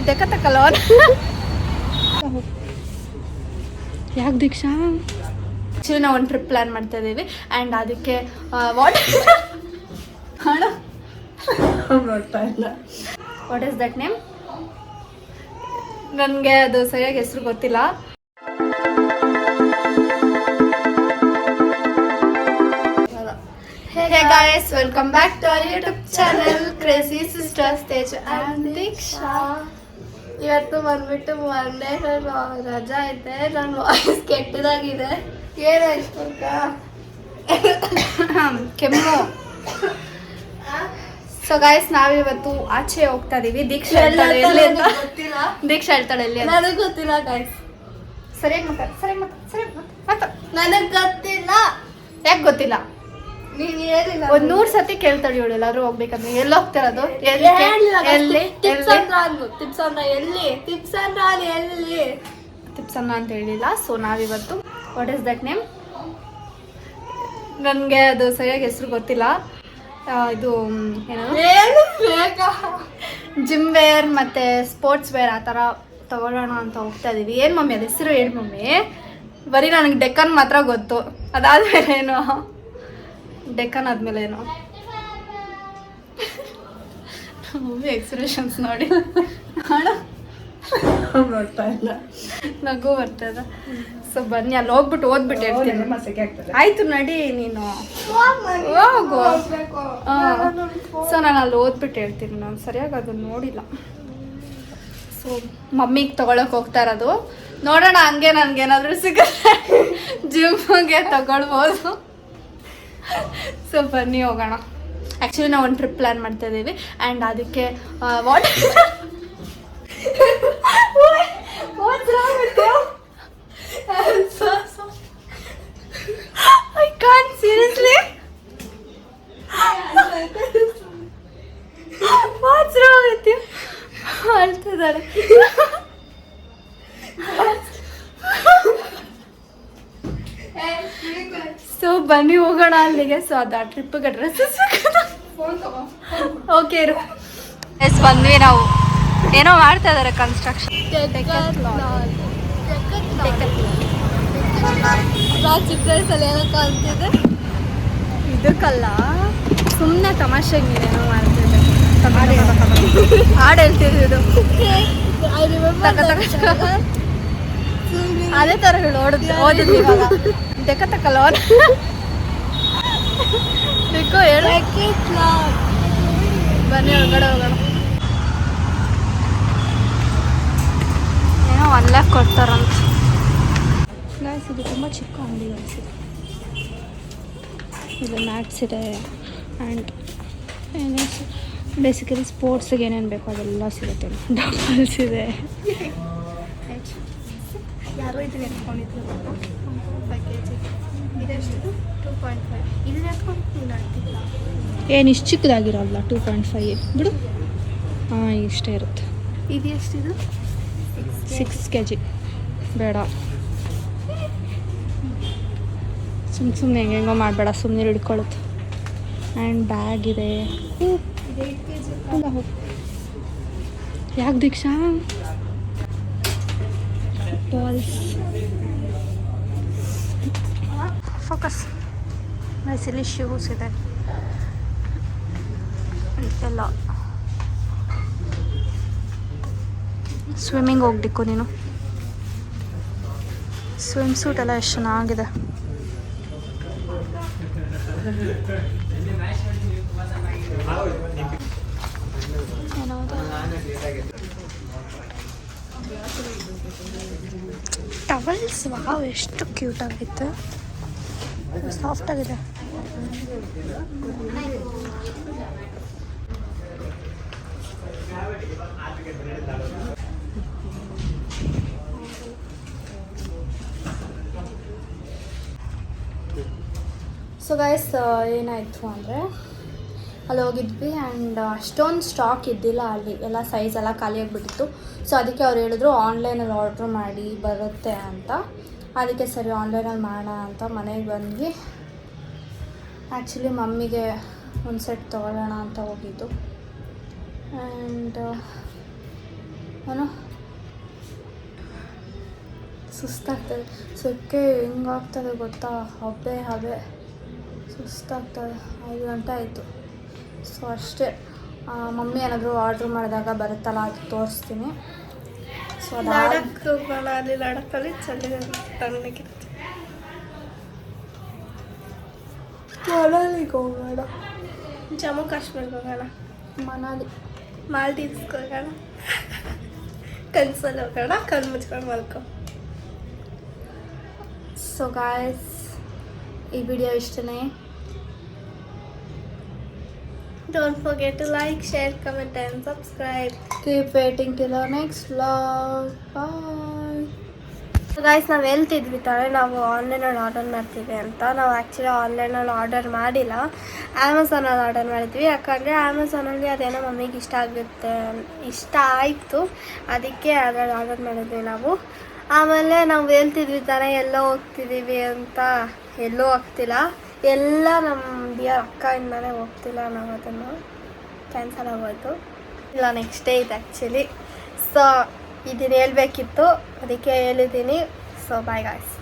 ತೆಕ್ಕತ್ತಕ್ಕಲ್ಲ ಯಾಕೆ ದೀಕ್ಷಾ ಆ್ಯಕ್ಚುಲಿ ನಾವು ಒಂದು ಟ್ರಿಪ್ ಪ್ಲ್ಯಾನ್ ಮಾಡ್ತಾ ಇದ್ದೀವಿ ಆ್ಯಂಡ್ ಅದಕ್ಕೆ ವಾಟ್ ನೋಡ್ತಾ ಇಲ್ಲ ವಾಟ್ ಈಸ್ ದಟ್ ನೇಮ್ ನನಗೆ ಅದು ಸರಿಯಾಗಿ ಹೆಸರು ಗೊತ್ತಿಲ್ಲ. Hey guys, welcome back to our YouTube channel Crazy Sisters Teja and Diksha. ಇವತ್ತು ಬಂದ್ಬಿಟ್ಟು ಮಂಡೇ ರಜಾ ಐತೆ. ನನ್ನ ವಾಯ್ಸ್ ಕೆಟ್ಟದಾಗಿದೆ. ಏನಾಯ್ತು ಕೆಮ್ಮು. ಸೊ ಗಾಯ್ಸ್ ನಾವಿವತ್ತು ಆಚೆ ಹೋಗ್ತಾ ಇದೀವಿ. ದೀಕ್ಷಾ ಹೇಳ್ತಾಳೆ ಎಲ್ಲಿ ಅಂತ ಗೊತ್ತಿಲ್ಲ. ದೀಕ್ಷಾ ಹೇಳ್ತಾಳೆ ಎಲ್ಲಿ ಅಂತ ನನಗೆ ಗೊತ್ತಿಲ್ಲ ಗಾಯ್ಸ್. ಸರಿಯಾಗಿ ಮಾತಾಡ ನನಗೆ ಗೊತ್ತಿಲ್ಲ. ಯಾಕೆ ಗೊತ್ತಿಲ್ಲ? ಒಂದ್ 100 ಸತಿ ಕೇಳ್ತಾಳೆ ಇವಳು ಎಲ್ಲಾದ್ರೂ ಹೋಗ್ಬೇಕಂದ್ರೆ. ಎಲ್ಲಿ ಹೋಗ್ತಿರೋದು? ತಿಪ್ಸನ್ನ ಅಂತ ಹೇಳಿಲ್ಲ. ಸೊ ನಾವಿವತ್ತು ವಾಟ್ ಈಸ್ ದಟ್ ನೇಮ್ ನನಗೆ ಅದು ಸರಿಯಾಗಿ ಹೆಸರು ಗೊತ್ತಿಲ್ಲ. ಇದು ಏನು ಜಿಮ್ ವೇರ್ ಮತ್ತೆ ಸ್ಪೋರ್ಟ್ಸ್ ವೇರ್ ಆ ಥರ ತಗೊಳ್ಳೋಣ ಅಂತ ಹೋಗ್ತಾ ಇದೀವಿ. ಏನು ಮಮ್ಮಿ ಅದು ಹೆಸರು ಹೇಳಿ ಮಮ್ಮಿ. ಬರೀ ನನಗೆ ಡೆಕ್ಕನ್ ಮಾತ್ರ ಗೊತ್ತು. ಅದಾದ್ಮೇಲೆ ಏನು ಡೆಕ್ಕನ್ ಆದ್ಮೇಲೆ ಏನು ಮೂವಿ ಎಕ್ಸ್ಪ್ರೆಷನ್ಸ್ ನೋಡಿ ನೋಡ್ತಾ ಇಲ್ಲ ನಗು ಬರ್ತದ. ಸೊ ಬನ್ನಿ ಅಲ್ಲಿ ಹೋಗ್ಬಿಟ್ಟು ಓದ್ಬಿಟ್ಟು ಹೇಳ್ತೀನಿ. ಆಯ್ತು ನಡಿ ನೀನು ಹೋಗು. ಸೊ ನಾನು ಅಲ್ಲಿ ಓದ್ಬಿಟ್ಟು ಹೇಳ್ತೀನಿ. ನಾನು ಸರಿಯಾಗಿ ಅದನ್ನು ನೋಡಿಲ್ಲ. ಸೊ ಮಮ್ಮಿಗೆ ತೊಗೊಳಕ್ಕೆ ಹೋಗ್ತಾ ಇರೋದು. ನೋಡೋಣ ಹಂಗೆ ನನಗೇನಾದರೂ ಸಿಗುತ್ತೆ ಜಿಮ್ಗೆ ತಗೊಳ್ಬೋದು. ಸೊ ಬನ್ನಿ ಹೋಗೋಣ. ಆ್ಯಕ್ಚುಲಿ ನಾವು ಒಂದು ಟ್ರಿಪ್ ಪ್ಲ್ಯಾನ್ ಮಾಡ್ತಾ ಇದ್ದೀವಿ ಆ್ಯಂಡ್ ಅದಕ್ಕೆ what I can't seriously what's wrong with you ಅಳ್ತಿದ್ದಾರೆ. ಸೊ ಬನ್ನಿ ಹೋಗೋಣ ಅಲ್ಲಿಗೆ. ಸೊ ಅದು ಆ ಟ್ರಿಪ್ಪಿಗೆ ಡ್ರೆಸ್ಸಸ್ ಓಕೆ ಇರು. ಎಸ್ ಬಂದ್ವಿ ನಾವು. ಏನೋ ಮಾಡ್ತಾ ಇದ್ದಾರೆ ಕನ್ಸ್ಟ್ರಕ್ಷನ್. ಚಿಕ್ಕ ವಯಸ್ಸಲ್ಲಿ ಏನೋ ಕಾಣ್ತಿದೆ. ಇದಕ್ಕಲ್ಲ ಸುಮ್ಮನೆ ತಮಾಷೆಗೆ ನೀನೇನೋ ಮಾಡ್ತಿದ್ದೆ. ಹಾಡು ಹೇಳ್ತಿದ್ದು ಅದೇ ಥರ ಹೇಳು. ಓದಿದ್ವಿ ಇವಾಗ ತೆಕ್ಕತ್ತಕ್ಕಲ್ಲ ದಿಕ್ಕು ಹೇಳು. ಬನ್ನಿ ಒಳಗಡೆ ಹೋಗೋಣ. ಏನೋ 1 lakh ಕೊಡ್ತಾರಂತ. ಗಾಯ್ಸ್ ಇದು ತುಂಬ ಚಿಕ್ಕ ಅಂಗಡಿ ಗಾಯ್ಸ್. ಇದು ಮ್ಯಾಟ್ಸ್ ಇದೆ ಆ್ಯಂಡ್ ಏನೇ ಬೇಸಿಕಲಿ ಸ್ಪೋರ್ಟ್ಸಿಗೆ ಏನೇನು ಬೇಕೋ ಅದೆಲ್ಲ ಸಿಗುತ್ತೆ. ಡಂಬಲ್ಸ್ ಇದೆ. ಯಾರೋ ಇದನ್ನ ಎತ್ಕೊಂಡಿದ್ರು 5 kg. ಇದೆಷ್ಟು? 2.5. ಇದನ್ನ ಎತ್ಕೊಂಡು ಏನು ಇಷ್ಟು ಚಿಕ್ಕದಾಗಿರೋಲ್ಲ. 2.5 ಬಿಡು. ಹಾಂ ಇಷ್ಟೇ ಇರುತ್ತೆ. ಇದು ಎಷ್ಟಿದು? 6 kg. ಬೇಡ ಸುಮ್ಮನೆ ಹೆಂಗೆಂಗೋ ಮಾಡಬೇಡ. ಸುಮ್ಮನೆ ಹಿಡ್ಕೊಳ್ಳುತ್ತೆ. ಆ್ಯಂಡ್ ಬ್ಯಾಗ್ ಇದೆ. ಯಾಕೆ ದೀಕ್ಷಾ ಬಾಲ್ಸ್ ಫೋಕಸ್. ಇಲ್ಲಿ ಶೂಸ್ ಇದೆ ಎಲ್ಲ. ಸ್ವಿಮ್ಮಿಂಗ್ ಹೋಗ್ಬೇಕು ನೀನು. ಸ್ವಿಮ್ ಸೂಟ್ ಎಲ್ಲ ಎಷ್ಟು ಚೆನ್ನಾಗಿದೆ. ಟವಲ್ಸ್ ವಾವ್ ಎಷ್ಟು ಕ್ಯೂಟ್ ಆಗಿತ್ತು. ಸಾಫ್ಟ್ ಆಗಿದೆ. ಸೊ ಗೈಸ್ ಏನಾಯಿತು ಅಂದರೆ ಅಲ್ಲಿ ಹೋಗಿದ್ವಿ ಆ್ಯಂಡ್ ಅಷ್ಟೊಂದು ಸ್ಟಾಕ್ ಇದ್ದಿಲ್ಲ ಅಲ್ಲಿ. ಎಲ್ಲ ಸೈಜ್ ಎಲ್ಲ ಖಾಲಿಯಾಗಿಬಿಟ್ಟಿತ್ತು. ಸೊ ಅದಕ್ಕೆ ಅವ್ರು ಹೇಳಿದ್ರು ಆನ್ಲೈನಲ್ಲಿ ಆರ್ಡ್ರ್ ಮಾಡಿ ಬರುತ್ತೆ ಅಂತ. ಅದಕ್ಕೆ ಸರಿ ಆನ್ಲೈನಲ್ಲಿ ಮಾಡೋಣ ಅಂತ ಮನೆಗೆ ಬಂದ್ವಿ. ಆ್ಯಕ್ಚುಲಿ ಮಮ್ಮಿಗೆ ಒಂದು ಸೆಟ್ ತೊಗೊಳ್ಳೋಣ ಅಂತ ಹೋಗಿದ್ದು. ಆ್ಯಂಡ್ ಏನೋ ಸುಸ್ತಾಗ್ತದೆ. ಸೊಕ್ಕೆ ಹೆಂಗಾಗ್ತದೆ ಗೊತ್ತಾ, ಹಬೆ ಸುಸ್ತಾಗ್ತದೆ. 5 ಗಂಟೆ ಆಯಿತು. ಸೊ ಅಷ್ಟೇ. ಮಮ್ಮಿ ಏನಾದರೂ ಆರ್ಡ್ರ್ ಮಾಡಿದಾಗ ಬರುತ್ತಲ್ಲ ಅದು ತೋರಿಸ್ತೀನಿ. ಸೊ ಅಲ್ಲಿ ಲಡಕ್ಕಲ್ಲಿ ತಣ್ಣಗಿರುತ್ತೆ. ಮನಾಲಿಗೆ ಹೋಗೋಣ, ಜಮ್ಮು ಕಾಶ್ಮೀರ್ಗೆ ಹೋಗೋಣ, ಮನಾಲಿ ಮಾಲ್ಡೀವ್ಸ್ಗೆ ಹೋಗೋಣ, ಕನ್ಸಲ್ಲಿ ಹೋಗೋಣ, ಕಣ್ಣು ಮುಚ್ಕೊಂಡು ಮಲ್ಕೊ. ಸೊ ಗಾಯ್ಸ್, ಈ ವಿಡಿಯೋ ಇಷ್ಟನೇ. Don't forget to like, share, comment and subscribe. Keep waiting till our next vlog. Bye. So guys, ನಾವು ಹೇಳ್ತಿದ್ವಿ ತಾನೆ ನಾವು ಆನ್ಲೈನಲ್ಲಿ ಆರ್ಡರ್ ಮಾಡ್ತೀವಿ ಅಂತ. ನಾವು ಆ್ಯಕ್ಚುಲಿ ಆನ್ಲೈನಲ್ಲಿ ಆರ್ಡರ್ ಮಾಡಿಲ್ಲ, ಅಮೆಝಾನಲ್ಲಿ ಆರ್ಡರ್ ಮಾಡಿದ್ವಿ. ಯಾಕಂದರೆ ಅಮೆಝಾನಲ್ಲಿ ಅದೇನೋ ಮಮ್ಮಿಗೆ ಇಷ್ಟ ಆಯಿತು, ಅದಕ್ಕೆ ಅದ್ರಲ್ಲಿ ಆರ್ಡರ್ ಮಾಡಿದ್ವಿ ನಾವು. ಆಮೇಲೆ ನಾವು ಹೇಳ್ತಿದ್ವಿ ತಾನೆ ಎಲ್ಲೋ ಹೋಗ್ತಿದ್ದೀವಿ ಅಂತ, ಎಲ್ಲೂ ಹೋಗ್ತಿಲ್ಲ. ಎಲ್ಲ ನಮ್ಮ ಡಿಯರ್ ಅಕ್ಕಯಿಂದಲೇ ಹೋಗ್ತಿಲ್ಲ, ನಾವು ಅದನ್ನು ಕ್ಯಾನ್ಸಲ್ ಆಗೋಯ್ತು. ಇಲ್ಲ, ನೆಕ್ಸ್ಟ್ ಡೇ ಇದು ಆ್ಯಕ್ಚುಲಿ. ಸೊ ಇದನ್ನು ಹೇಳ್ಬೇಕಿತ್ತು, ಅದಕ್ಕೆ ಹೇಳಿದ್ದೀನಿ. So bye guys.